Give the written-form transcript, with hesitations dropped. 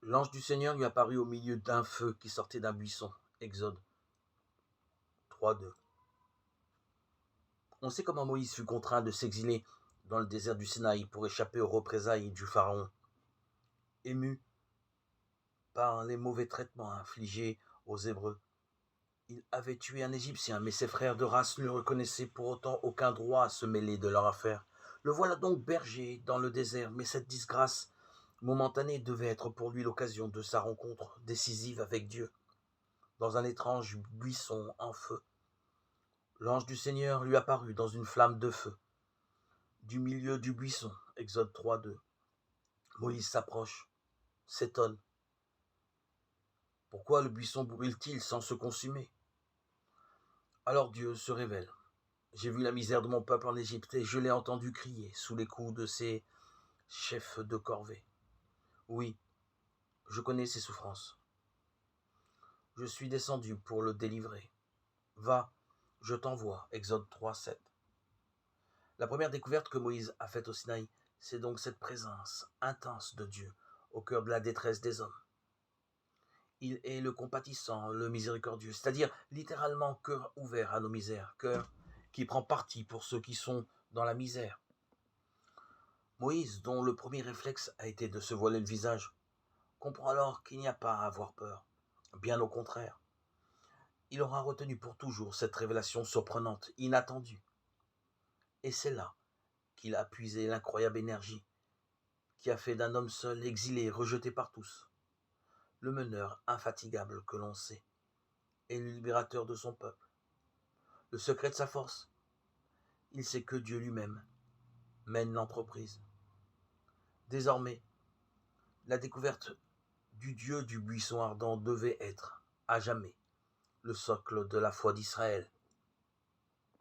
L'ange du Seigneur lui apparut au milieu d'un feu qui sortait d'un buisson. Exode 3:2. On sait comment Moïse fut contraint de s'exiler dans le désert du Sinaï pour échapper aux représailles du Pharaon. Ému par les mauvais traitements infligés aux Hébreux, il avait tué un Égyptien, mais ses frères de race ne lui reconnaissaient pour autant aucun droit à se mêler de leur affaire. Le voilà donc berger dans le désert, mais cette disgrâce momentanée devait être pour lui l'occasion de sa rencontre décisive avec Dieu. Dans un étrange buisson en feu, l'ange du Seigneur lui apparut dans une flamme de feu. Du milieu du buisson, Exode 3:2. Moïse s'approche, s'étonne. Pourquoi le buisson brûle-t-il sans se consumer? Alors Dieu se révèle. J'ai vu la misère de mon peuple en Égypte et je l'ai entendu crier sous les coups de ses chefs de corvée. Oui, je connais ses souffrances. Je suis descendu pour le délivrer. Va, je t'envoie. Exode 3:7. La première découverte que Moïse a faite au Sinaï, c'est donc cette présence intense de Dieu au cœur de la détresse des hommes. Il est le compatissant, le miséricordieux, c'est-à-dire littéralement cœur ouvert à nos misères, cœur qui prend parti pour ceux qui sont dans la misère. Moïse, dont le premier réflexe a été de se voiler le visage, comprend alors qu'il n'y a pas à avoir peur, bien au contraire. Il aura retenu pour toujours cette révélation surprenante, inattendue. Et c'est là qu'il a puisé l'incroyable énergie qui a fait d'un homme seul, exilé, rejeté par tous, le meneur infatigable que l'on sait, et le libérateur de son peuple. Le secret de sa force, il sait que Dieu lui-même mène l'entreprise. Désormais, la découverte du Dieu du buisson ardent devait être, à jamais, le socle de la foi d'Israël.